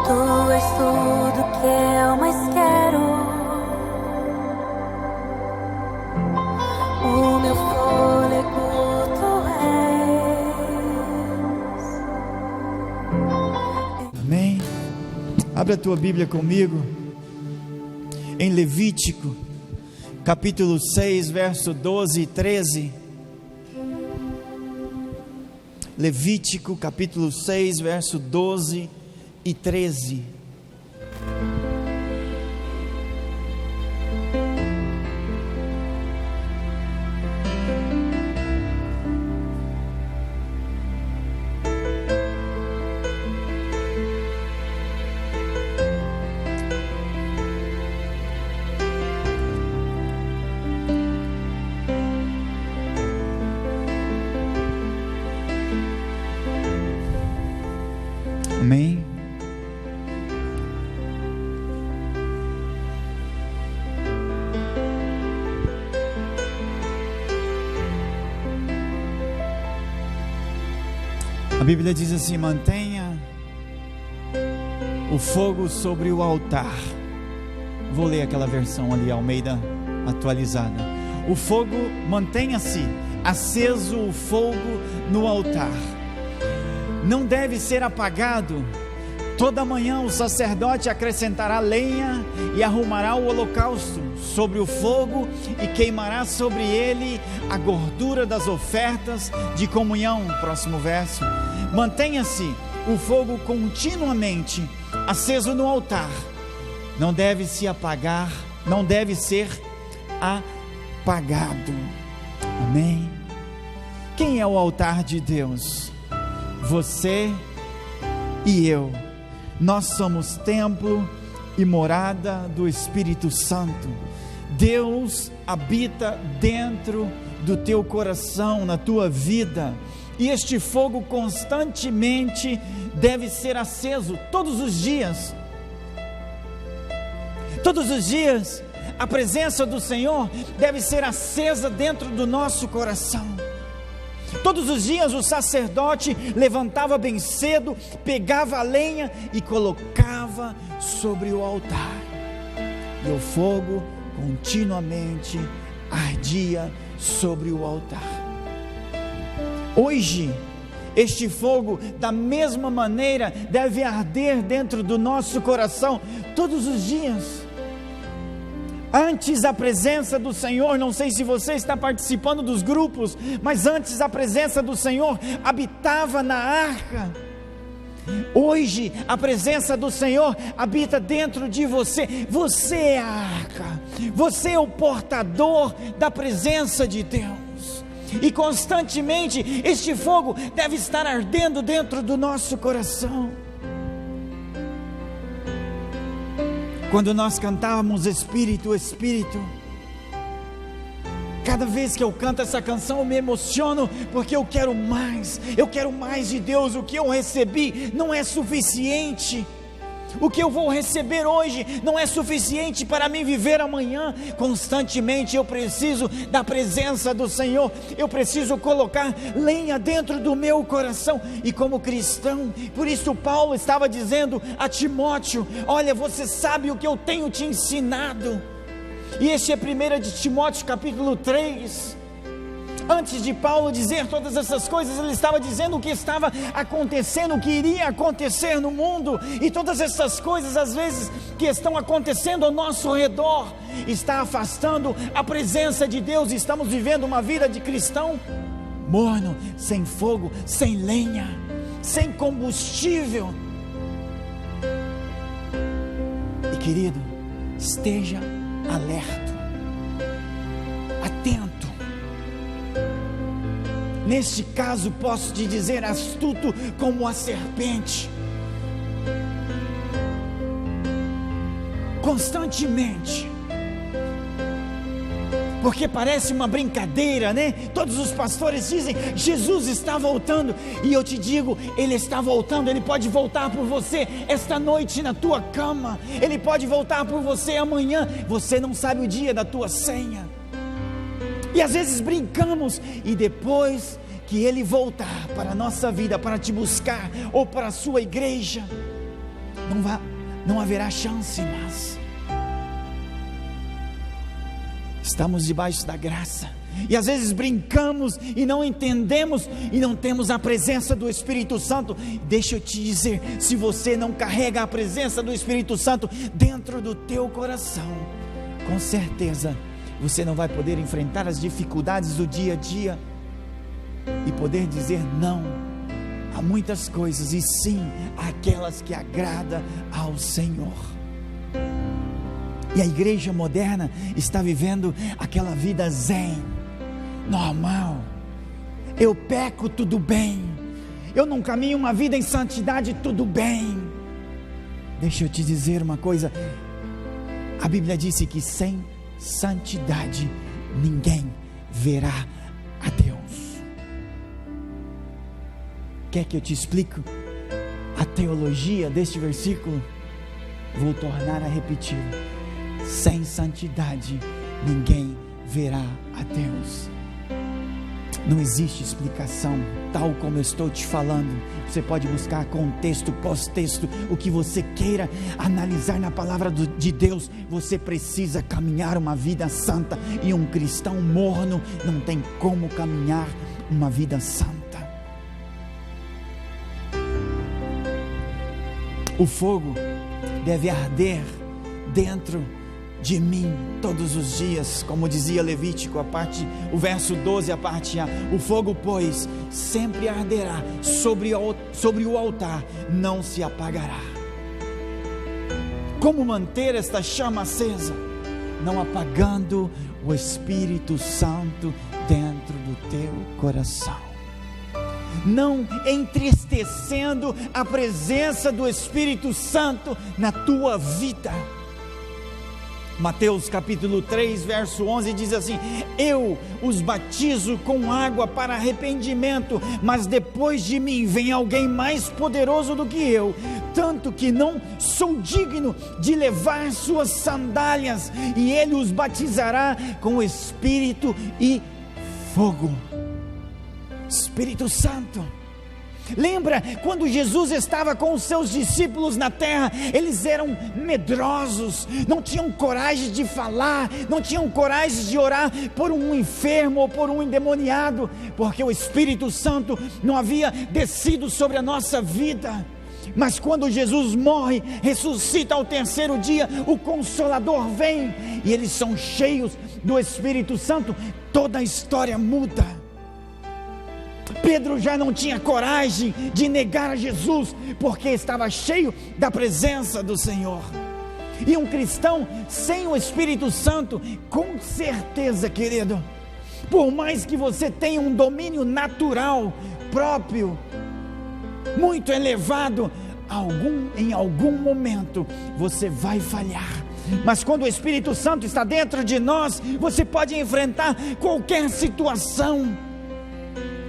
Tu és tudo que eu mais quero. O meu fôlego tu és. Amém? Abre a tua Bíblia comigo em Levítico, capítulo 6, verso 12 e 13. Levítico, capítulo 6, verso 12 e 13. Amém? A Bíblia diz assim: mantenha o fogo sobre o altar. Vou ler aquela versão ali, Almeida atualizada. O fogo, mantenha-se aceso o fogo no altar. Não deve ser apagado. Toda manhã o sacerdote acrescentará lenha e arrumará o holocausto sobre o fogo e queimará sobre ele a gordura das ofertas de comunhão. Próximo verso. Mantenha-se o fogo continuamente aceso no altar. Não deve se apagar, não deve ser apagado. Amém? Quem é o altar de Deus? Você e eu. Nós somos templo e morada do Espírito Santo. Deus habita dentro do teu coração, na tua vida, e este fogo constantemente deve ser aceso todos os dias. Todos os dias a presença do Senhor deve ser acesa dentro do nosso coração. Todos os dias o sacerdote levantava bem cedo, pegava a lenha e colocava sobre o altar, e o fogo continuamente ardia sobre o altar. Hoje, este fogo da mesma maneira deve arder dentro do nosso coração todos os dias. Antes a presença do Senhor, não sei se você está participando dos grupos, mas antes a presença do Senhor habitava na arca. Hoje a presença do Senhor habita dentro de você. Você é a arca, você é o portador da presença de Deus, e constantemente este fogo deve estar ardendo dentro do nosso coração. Quando nós cantávamos Espírito, Espírito, cada vez que eu canto essa canção eu me emociono, porque eu quero mais de Deus. O que eu recebi não é suficiente, o que eu vou receber hoje não é suficiente para mim viver amanhã. Constantemente eu preciso da presença do Senhor, eu preciso colocar lenha dentro do meu coração. E como cristão, por isso Paulo estava dizendo a Timóteo: olha, você sabe o que eu tenho te ensinado. E este é 1 de Timóteo capítulo 3. Antes de Paulo dizer todas essas coisas, ele estava dizendo o que estava acontecendo, o que iria acontecer no mundo. E todas essas coisas, às vezes, que estão acontecendo ao nosso redor, está afastando a presença de Deus. Estamos vivendo uma vida de cristão morno, sem fogo, sem lenha, sem combustível. E querido, esteja alerta, atento. Neste caso posso te dizer, astuto como a serpente. Constantemente. Porque parece uma brincadeira, né? Todos os pastores dizem: Jesus está voltando. E eu te digo, Ele está voltando. Ele pode voltar por você esta noite na tua cama. Ele pode voltar por você amanhã. Você não sabe o dia da tua senha. E às vezes brincamos, e depois que Ele voltar para a nossa vida, para te buscar, ou para a sua igreja, não haverá chance mais. Estamos debaixo da graça, e às vezes brincamos e não entendemos, e não temos a presença do Espírito Santo. Deixa eu te dizer, se você não carrega a presença do Espírito Santo dentro do teu coração, com certeza você não vai poder enfrentar as dificuldades do dia a dia, e poder dizer não a muitas coisas, e sim àquelas que agradam ao Senhor. E a igreja moderna está vivendo aquela vida zen, normal. Eu peco, tudo bem. Eu não caminho uma vida em santidade, tudo bem. Deixa eu te dizer uma coisa, a Bíblia disse que sem santidade ninguém verá a Deus. Quer que eu te explique a teologia deste versículo? Vou tornar a repetir: sem santidade ninguém verá a Deus. Não existe explicação, tal como eu estou te falando. Você pode buscar contexto, pós-texto, o que você queira analisar na palavra de Deus. Você precisa caminhar uma vida santa, e um cristão morno não tem como caminhar uma vida santa. O fogo deve arder dentro de mim todos os dias, como dizia Levítico, o verso 12, a parte A. O fogo, pois, sempre arderá sobre o altar, não se apagará. Como manter esta chama acesa? Não apagando o Espírito Santo dentro do teu coração, não entristecendo a presença do Espírito Santo na tua vida. Mateus capítulo 3, verso 11 diz assim: eu os batizo com água para arrependimento, mas depois de mim vem alguém mais poderoso do que eu, tanto que não sou digno de levar suas sandálias, e ele os batizará com Espírito e fogo. Espírito Santo. Lembra quando Jesus estava com os seus discípulos na terra? Eles eram medrosos, não tinham coragem de falar, não tinham coragem de orar por um enfermo ou por um endemoniado, porque o Espírito Santo não havia descido sobre a nossa vida. Mas quando Jesus morre, ressuscita ao terceiro dia, o Consolador vem, e eles são cheios do Espírito Santo, toda a história muda. Pedro já não tinha coragem de negar a Jesus, porque estava cheio da presença do Senhor. E um cristão sem o Espírito Santo, com certeza, querido, por mais que você tenha um domínio natural próprio muito elevado, em algum momento você vai falhar. Mas quando o Espírito Santo está dentro de nós, você pode enfrentar qualquer situação.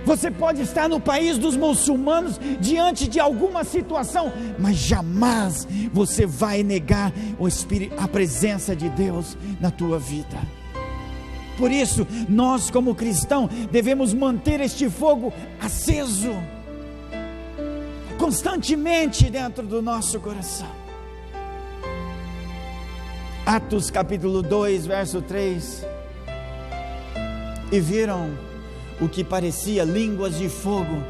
Você pode estar no país dos muçulmanos, diante de alguma situação, mas jamais você vai negar a presença de Deus na tua vida. Por isso, nós como cristãos devemos manter este fogo aceso, constantemente dentro do nosso coração. Atos capítulo 2, verso 3: e viram o que parecia línguas de fogo,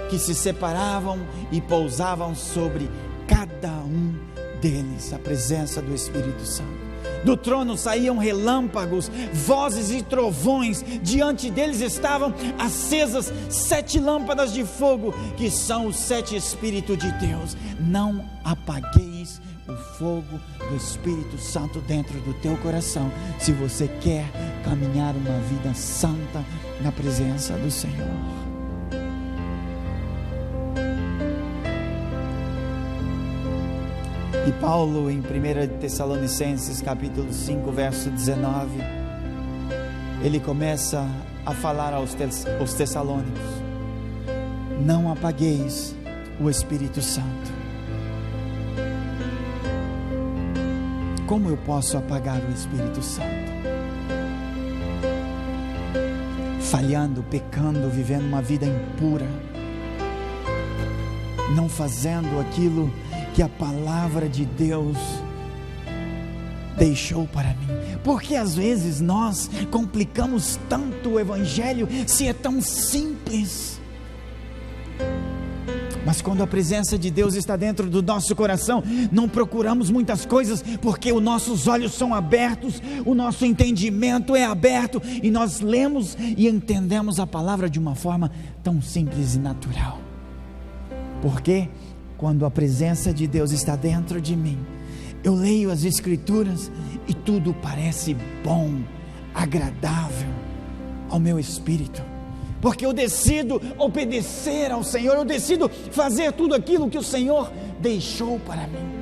que se separavam e pousavam sobre cada um deles. A presença do Espírito Santo. Do trono saíam relâmpagos, vozes e trovões. Diante deles estavam acesas 7 lâmpadas de fogo, que são os 7 Espíritos de Deus. Não apagueis o fogo do Espírito Santo dentro do teu coração, se você quer caminhar uma vida santa na presença do Senhor. E Paulo, em 1 Tessalonicenses capítulo 5, verso 19, ele começa a falar aos tessalônicos: não apagueis o Espírito Santo. Como eu posso apagar o Espírito Santo? Falhando, pecando, vivendo uma vida impura, não fazendo aquilo que a palavra de Deus deixou para mim. Porque às vezes nós complicamos tanto o Evangelho, se é tão simples. Mas quando a presença de Deus está dentro do nosso coração, não procuramos muitas coisas, porque os nossos olhos são abertos, o nosso entendimento é aberto, e nós lemos e entendemos a palavra de uma forma tão simples e natural. Porque quando a presença de Deus está dentro de mim, eu leio as Escrituras e tudo parece bom, agradável ao meu espírito, porque eu decido obedecer ao Senhor, eu decido fazer tudo aquilo que o Senhor deixou para mim.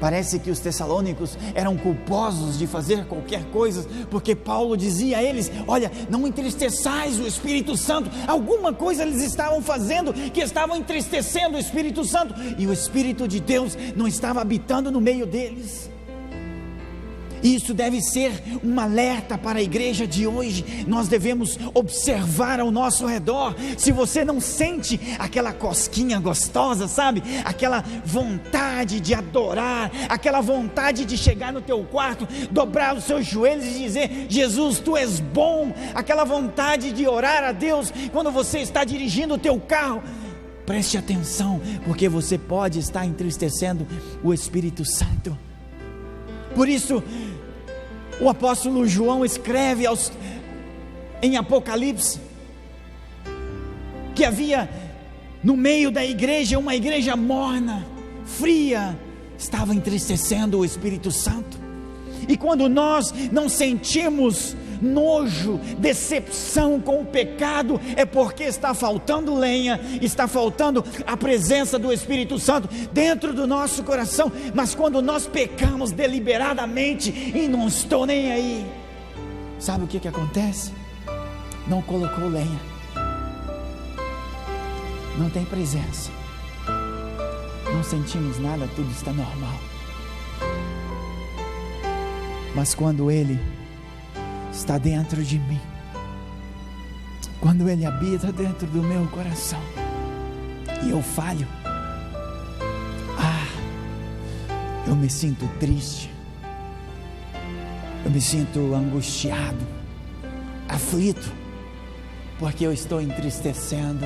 Parece que os tessalônicos eram culposos de fazer qualquer coisa, porque Paulo dizia a eles: olha, não entristeçais o Espírito Santo. Alguma coisa eles estavam fazendo que estavam entristecendo o Espírito Santo, e o Espírito de Deus não estava habitando no meio deles. Isso deve ser um alerta para a igreja de hoje. Nós devemos observar ao nosso redor. Se você não sente aquela cosquinha gostosa, sabe? Aquela vontade de adorar, aquela vontade de chegar no teu quarto, dobrar os seus joelhos e dizer: Jesus, Tu és bom. Aquela vontade de orar a Deus quando você está dirigindo o teu carro. Preste atenção, porque você pode estar entristecendo o Espírito Santo. Por isso, o apóstolo João escreve em Apocalipse que havia no meio da igreja uma igreja morna, fria, estava entristecendo o Espírito Santo. E quando nós não sentimos nojo, decepção com o pecado, é porque está faltando lenha, está faltando a presença do Espírito Santo dentro do nosso coração. Mas quando nós pecamos deliberadamente e não estou nem aí, sabe o que acontece? Não colocou lenha, não tem presença, não sentimos nada, tudo está normal. Mas quando Ele está dentro de mim, quando Ele habita dentro do meu coração, e eu falho, eu me sinto triste, eu me sinto angustiado, aflito, porque eu estou entristecendo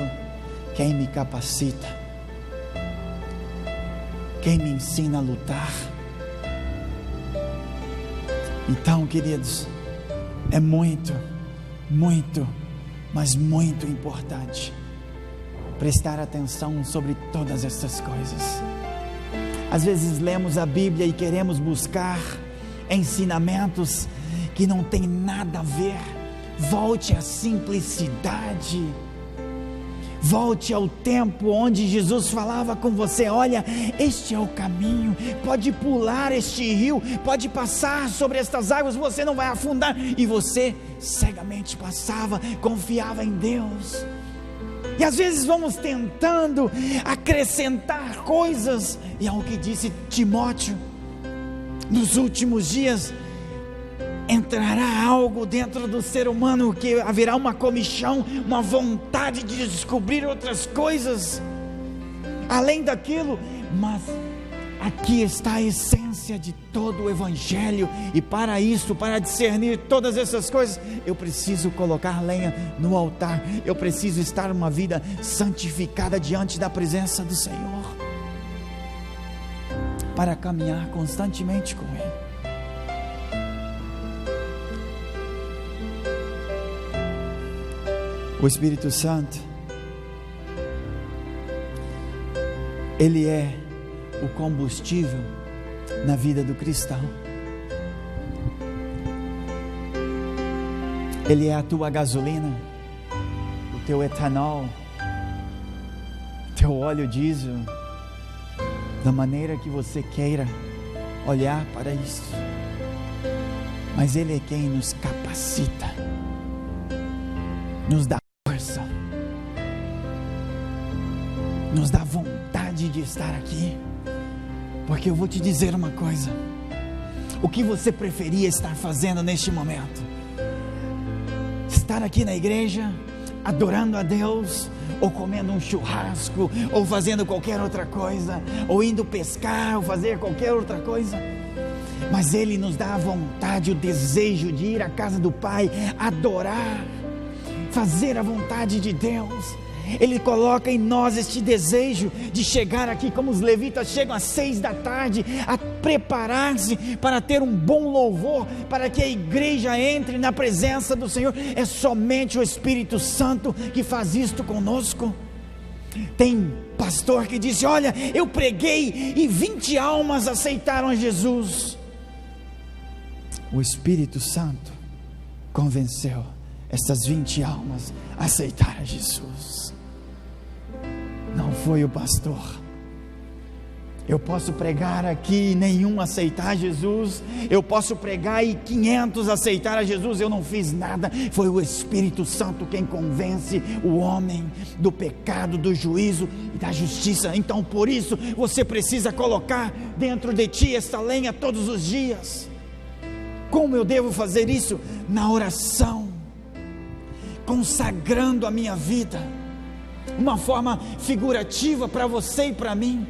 quem me capacita, quem me ensina a lutar. Então, queridos, é muito, mas muito importante prestar atenção sobre todas essas coisas. Às vezes lemos a Bíblia e queremos buscar ensinamentos que não tem nada a ver. Volte à simplicidade. Volte ao tempo onde Jesus falava com você: olha, este é o caminho, pode pular este rio, pode passar sobre estas águas, você não vai afundar. E você cegamente passava, confiava em Deus. E às vezes vamos tentando acrescentar coisas, e é o que disse Timóteo: nos últimos dias entrará algo dentro do ser humano, que haverá uma comichão, uma vontade de descobrir outras coisas além daquilo. Mas aqui está a essência de todo o Evangelho, e para isso, para discernir todas essas coisas, eu preciso colocar lenha no altar, eu preciso estar uma vida santificada diante da presença do Senhor, para caminhar constantemente com Ele. O Espírito Santo, Ele é o combustível na vida do cristão. Ele é a tua gasolina, o teu etanol, teu óleo diesel, da maneira que você queira olhar para isso. Mas Ele é quem nos capacita, nos dá força, nos dá vontade de estar aqui. Porque eu vou te dizer uma coisa: o que você preferia estar fazendo neste momento? Estar aqui na igreja, adorando a Deus, ou comendo um churrasco, ou fazendo qualquer outra coisa, ou indo pescar, ou fazer qualquer outra coisa. Mas Ele nos dá a vontade, o desejo de ir à casa do Pai, adorar, fazer a vontade de Deus. Ele coloca em nós este desejo de chegar aqui, como os levitas chegam às 6 da tarde, a preparar-se para ter um bom louvor, para que a igreja entre na presença do Senhor. É somente o Espírito Santo que faz isto conosco. Tem pastor que disse: olha, eu preguei e 20 almas aceitaram a Jesus. O Espírito Santo convenceu estas 20 almas a aceitar a Jesus. Não foi o pastor. Eu posso pregar aqui e nenhum aceitar Jesus. Eu posso pregar e 500 aceitar a Jesus. Eu não fiz nada. Foi o Espírito Santo quem convence o homem do pecado, do juízo e da justiça. Então por isso você precisa colocar dentro de ti esta lenha todos os dias. Como eu devo fazer isso? Na oração, consagrando a minha vida, uma forma figurativa para você e para mim.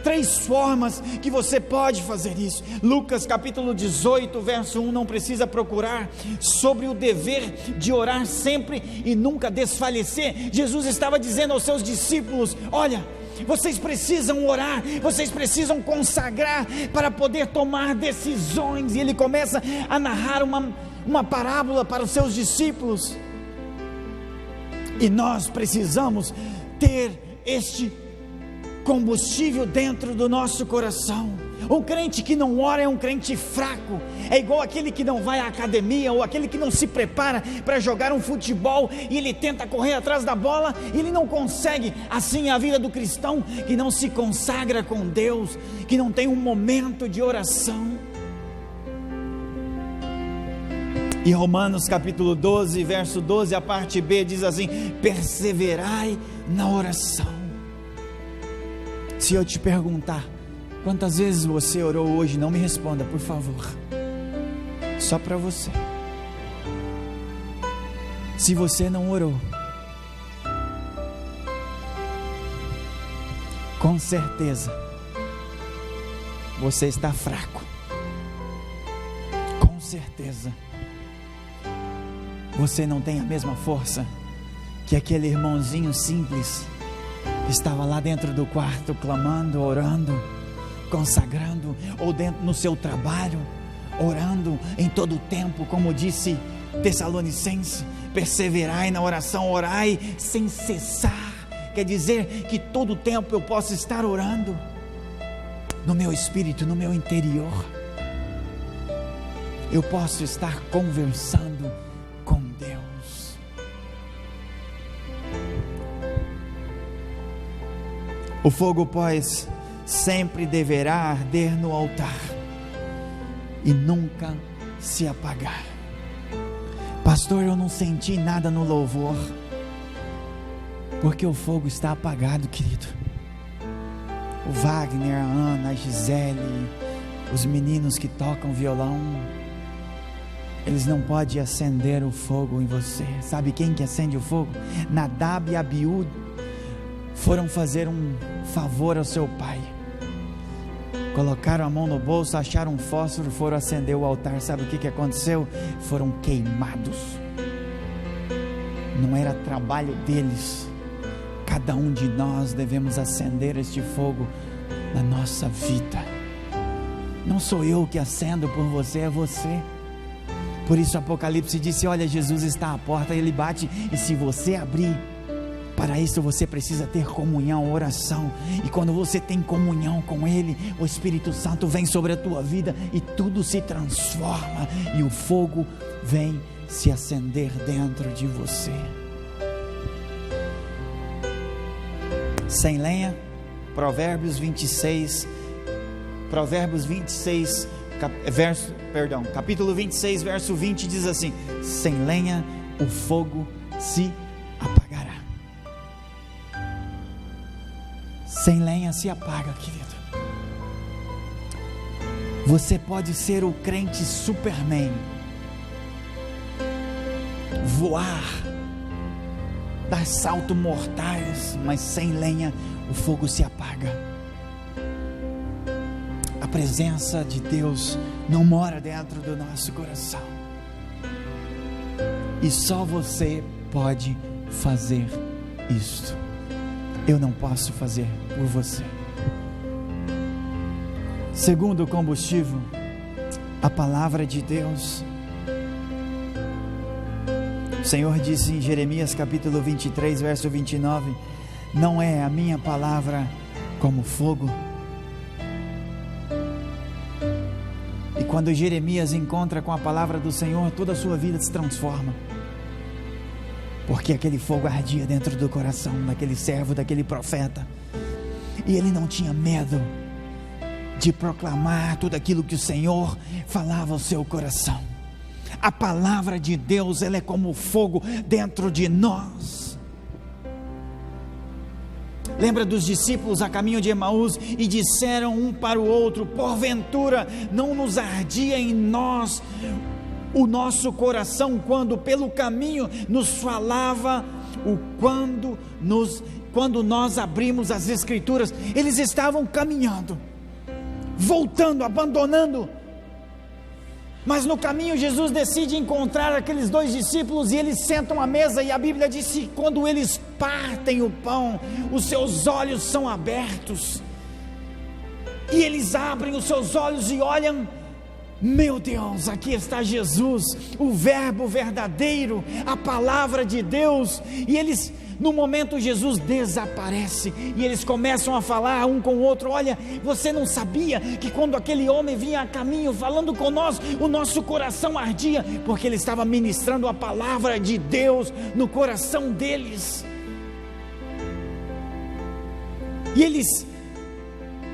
3 formas que você pode fazer isso. Lucas capítulo 18 verso 1, não precisa procurar, sobre o dever de orar sempre e nunca desfalecer. Jesus estava dizendo aos seus discípulos: olha, vocês precisam orar, vocês precisam consagrar para poder tomar decisões. E ele começa a narrar uma parábola para os seus discípulos. E nós precisamos ter este combustível dentro do nosso coração. Um crente que não ora é um crente fraco. É igual aquele que não vai à academia, ou aquele que não se prepara para jogar um futebol e ele tenta correr atrás da bola e ele não consegue. Assim é a vida do cristão que não se consagra com Deus, que não tem um momento de oração. E Romanos capítulo 12 verso 12, a parte B diz assim: perseverai na oração. Se eu te perguntar quantas vezes você orou hoje, não me responda, por favor. Só para você. Se você não orou, com certeza você está fraco. Com certeza você não tem a mesma força que aquele irmãozinho simples que estava lá dentro do quarto clamando, orando, consagrando, ou dentro no seu trabalho, orando em todo o tempo, como disse Tessalonicenses: perseverai na oração, orai sem cessar. Quer dizer que todo o tempo eu posso estar orando, no meu espírito, no meu interior, eu posso estar conversando com Deus. O fogo, pois, sempre deverá arder no altar e nunca se apagar. Pastor, eu não senti nada no louvor, porque o fogo está apagado, querido. O Wagner, a Ana, a Gisele, os meninos que tocam violão, eles não podem acender o fogo em você. Sabe quem que acende o fogo? Nadab e Abiú foram fazer um favor ao seu pai. Colocaram a mão no bolso, acharam um fósforo, foram acender o altar. Sabe o que aconteceu? Foram queimados. Não era trabalho deles. Cada um de nós devemos acender este fogo na nossa vida. Não sou eu que acendo por você, é você. Por isso Apocalipse disse: olha, Jesus está à porta, Ele bate, e se você abrir, para isso você precisa ter comunhão, oração. E quando você tem comunhão com Ele, o Espírito Santo vem sobre a tua vida e tudo se transforma, e o fogo vem se acender dentro de você. Sem lenha, Provérbios 26, capítulo 26, verso 20 diz assim: sem lenha o fogo se apagará. Sem lenha se apaga, querido. Você pode ser o crente Superman, voar dá saltos mortais, mas sem lenha o fogo se apaga. A presença de Deus não mora dentro do nosso coração, e só você pode fazer isto. Eu não posso fazer por você. Segundo combustível, a palavra de Deus. O Senhor disse em Jeremias capítulo 23, verso 29, não é a minha palavra como fogo? E quando Jeremias encontra com a palavra do Senhor, toda a sua vida se transforma, porque aquele fogo ardia dentro do coração daquele servo, daquele profeta, e ele não tinha medo de proclamar tudo aquilo que o Senhor falava ao seu coração. A palavra de Deus, ela é como fogo dentro de nós. Lembra dos discípulos a caminho de Emaús, e disseram um para o outro, porventura não nos ardia em nós o nosso coração, quando pelo caminho nos falava, quando nós abrimos as Escrituras. Eles estavam caminhando, voltando, abandonando, mas no caminho Jesus decide encontrar aqueles 2 discípulos, e eles sentam à mesa, e a Bíblia diz que quando eles partem o pão, os seus olhos são abertos, e eles abrem os seus olhos e olham, meu Deus, aqui está Jesus, o verbo verdadeiro, a palavra de Deus. E eles, no momento, Jesus desaparece, e eles começam a falar um com o outro, olha, você não sabia que quando aquele homem vinha a caminho falando com nós, o nosso coração ardia, porque ele estava ministrando a palavra de Deus no coração deles. E eles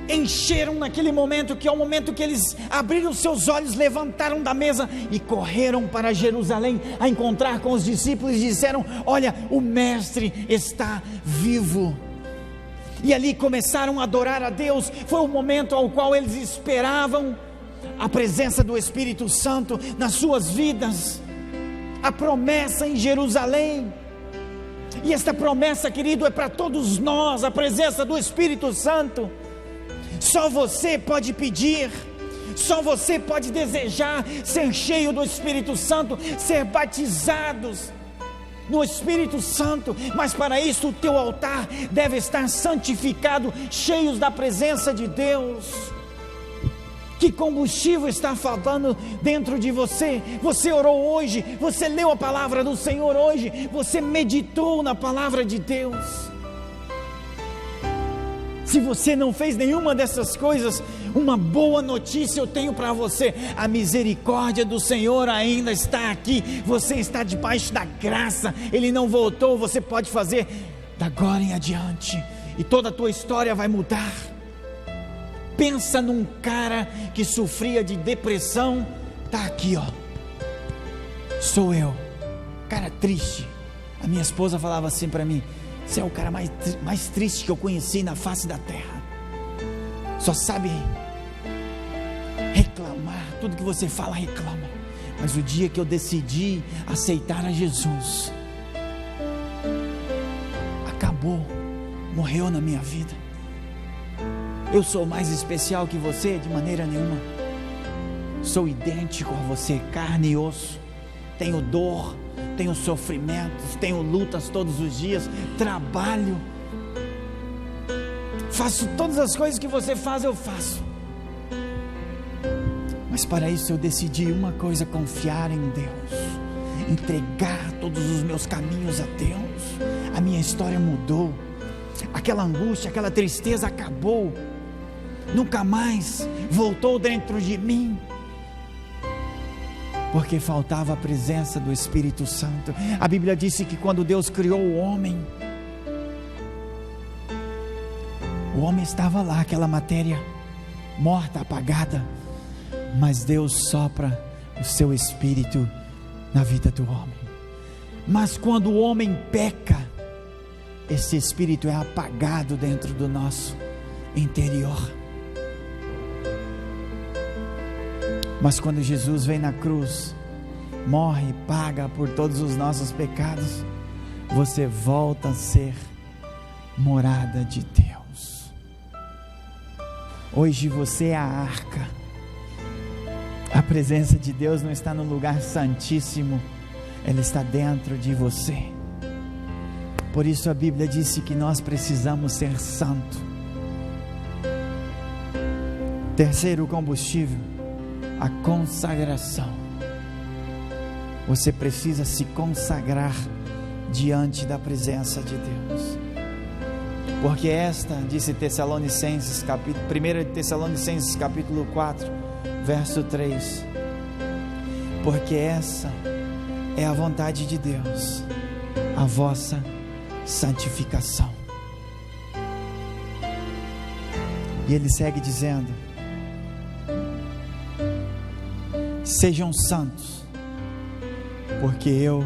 encheram naquele momento, que é o momento que eles abriram seus olhos, levantaram da mesa e correram para Jerusalém a encontrar com os discípulos, e disseram, olha, o mestre está vivo. E ali começaram a adorar a Deus. Foi o momento ao qual eles esperavam a presença do Espírito Santo nas suas vidas, a promessa em Jerusalém. E esta promessa, querido, é para todos nós, a presença do Espírito Santo. Só você pode pedir, só você pode desejar ser cheio do Espírito Santo, ser batizados no Espírito Santo. Mas para isso o teu altar deve estar santificado, cheios da presença de Deus. Que combustível está faltando dentro de você? Você orou hoje, você leu a palavra do Senhor hoje, você meditou na palavra de Deus. Se você não fez nenhuma dessas coisas, uma boa notícia eu tenho para você: a misericórdia do Senhor ainda está aqui, você está debaixo da graça, Ele não voltou, você pode fazer da agora em adiante, e toda a tua história vai mudar. Pensa num cara que sofria de depressão, está aqui, ó, sou eu, cara triste. A minha esposa falava assim para mim: você é o cara mais triste que eu conheci na face da terra, só sabe reclamar, tudo que você fala reclama. Mas o dia que eu decidi aceitar a Jesus, acabou, morreu na minha vida. Eu sou mais especial que você? De maneira nenhuma. Sou idêntico a você, carne e osso. Tenho dor, tenho sofrimentos, tenho lutas todos os dias, trabalho, faço todas as coisas que você faz, eu faço. Mas para isso eu decidi uma coisa: confiar em Deus, entregar todos os meus caminhos a Deus. A minha história mudou, aquela angústia, aquela tristeza acabou, nunca mais voltou dentro de mim, porque faltava a presença do Espírito Santo. A Bíblia disse que quando Deus criou o homem estava lá, aquela matéria morta, apagada, mas Deus sopra o seu Espírito na vida do homem. Mas quando o homem peca, esse Espírito é apagado dentro do nosso interior. Mas quando Jesus vem na cruz, morre e paga por todos os nossos pecados, você volta a ser morada de Deus. Hoje você é a arca. A presença de Deus não está no lugar santíssimo, ela está dentro de você. Por isso a Bíblia disse que nós precisamos ser santo. Terceiro combustível, a consagração. Você precisa se consagrar diante da presença de Deus. Porque esta, disse Tessalonicenses, 1 Tessalonicenses capítulo 4, verso 3, porque essa é a vontade de Deus, a vossa santificação. E ele segue dizendo: sejam santos, porque eu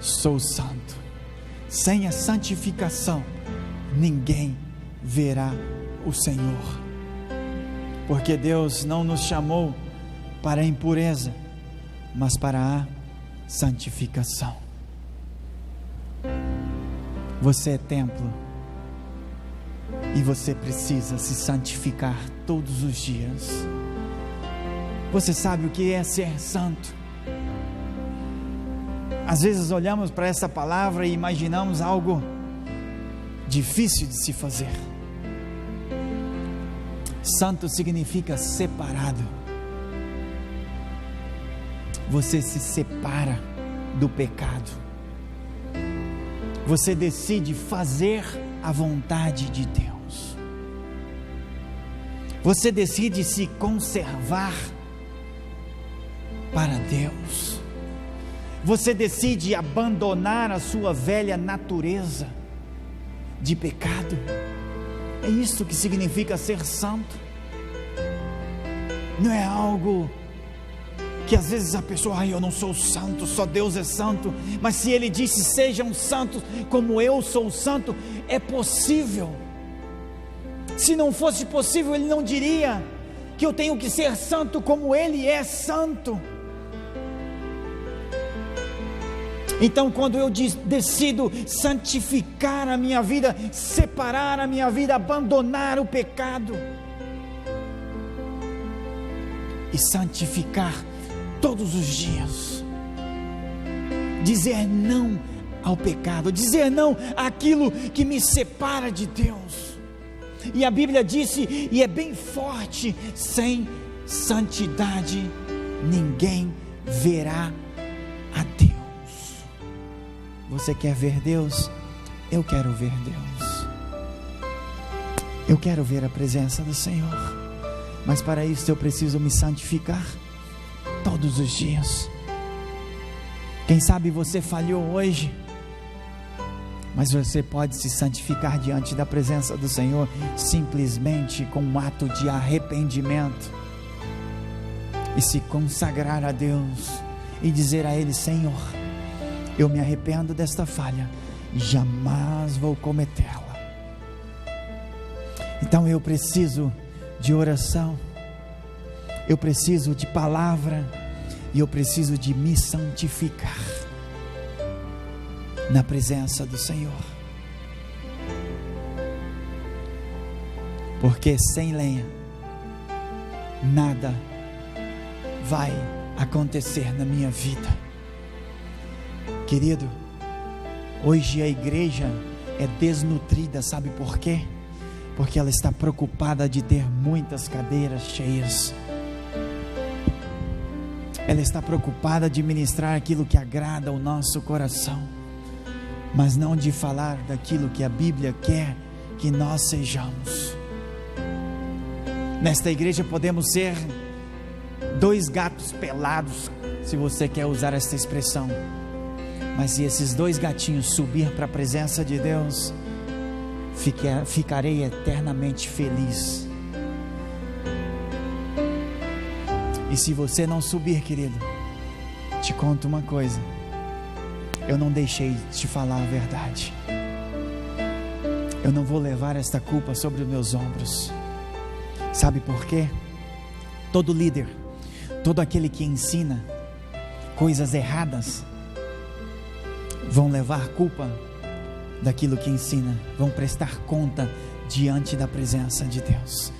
sou santo. Sem a santificação, ninguém verá o Senhor. Porque Deus não nos chamou para a impureza, mas para a santificação. Você é templo e você precisa se santificar todos os dias. Você sabe o que é ser santo? Às vezes olhamos para essa palavra e imaginamos algo difícil de se fazer. Santo significa separado. Você se separa do pecado. Você decide fazer a vontade de Deus. Você decide se conservar para Deus. Você decide abandonar a sua velha natureza de pecado. É isso que significa ser santo. Não é algo que às vezes a pessoa, eu não sou santo, só Deus é santo. Mas se Ele disse, sejam santos como eu sou santo, é possível. Se não fosse possível, Ele não diria que eu tenho que ser santo como Ele é santo. Então, quando eu decido santificar a minha vida, separar a minha vida, abandonar o pecado e santificar todos os dias, dizer não ao pecado, dizer não àquilo que me separa de Deus. E a Bíblia disse, e é bem forte: sem santidade ninguém verá a Deus. Você quer ver Deus? Eu quero ver Deus. Eu quero ver a presença do Senhor. Mas para isso eu preciso me santificar todos os dias. Quem sabe você falhou hoje, mas você pode se santificar diante da presença do Senhor simplesmente com um ato de arrependimento e se consagrar a Deus e dizer a Ele: Senhor, eu me arrependo desta falha e jamais vou cometê-la. Então eu preciso de oração, eu preciso de palavra e eu preciso de me santificar na presença do Senhor. Porque sem lenha nada vai acontecer na minha vida. Querido, hoje a igreja é desnutrida, sabe por quê? Porque ela está preocupada de ter muitas cadeiras cheias. Ela está preocupada de ministrar aquilo que agrada ao nosso coração, mas não de falar daquilo que a Bíblia quer que nós sejamos. Nesta igreja podemos ser 2 gatos pelados, se você quer usar essa expressão. Mas se esses 2 gatinhos subir para a presença de Deus, ficarei eternamente feliz. E se você não subir, querido, te conto uma coisa: eu não deixei de te falar a verdade. Eu não vou levar esta culpa sobre os meus ombros. Sabe por quê? Todo líder, todo aquele que ensina coisas erradas, vão levar culpa daquilo que ensina, vão prestar conta diante da presença de Deus.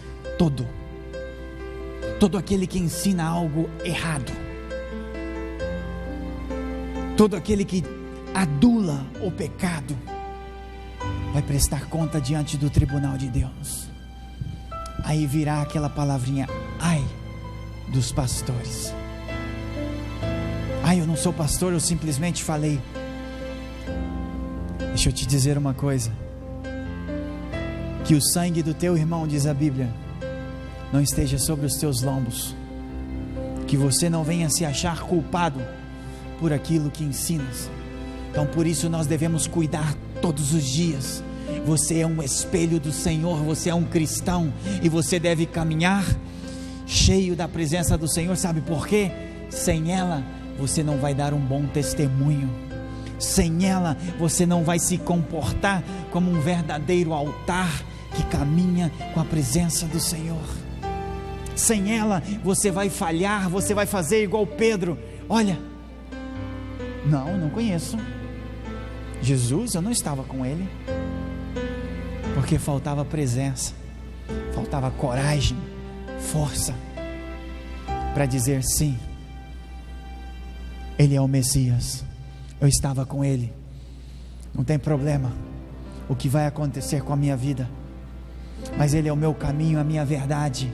Todo aquele que ensina algo errado, todo aquele que adula o pecado, vai prestar conta diante do tribunal de Deus. Aí virá aquela palavrinha: ai dos pastores. Ai, eu não sou pastor, eu simplesmente falei. Deixa eu te dizer uma coisa: que o sangue do teu irmão, diz a Bíblia, não esteja sobre os teus lombos, que você não venha se achar culpado por aquilo que ensinas. Então por isso nós devemos cuidar todos os dias. Você é um espelho do Senhor, você é um cristão, e você deve caminhar cheio da presença do Senhor. Sabe por quê? Sem ela você não vai dar um bom testemunho. Sem ela você não vai se comportar como um verdadeiro altar que caminha com a presença do Senhor. Sem ela você vai falhar, você vai fazer igual Pedro. Olha, não conheço Jesus, eu não estava com ele, porque faltava presença, faltava coragem, força para dizer sim, ele é o Messias, eu estava com ele, não tem problema o que vai acontecer com a minha vida, mas ele é o meu caminho, a minha verdade,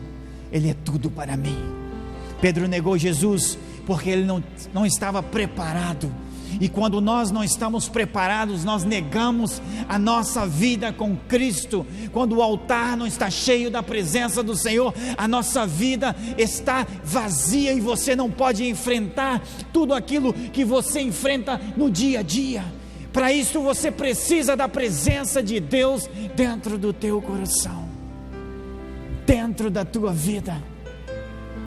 ele é tudo para mim. Pedro negou Jesus porque ele não estava preparado. E quando nós não estamos preparados, nós negamos a nossa vida com Cristo. Quando o altar não está cheio da presença do Senhor, a nossa vida está vazia e você não pode enfrentar tudo aquilo que você enfrenta no dia a dia. Para isso você precisa da presença de Deus dentro do teu coração, dentro da tua vida.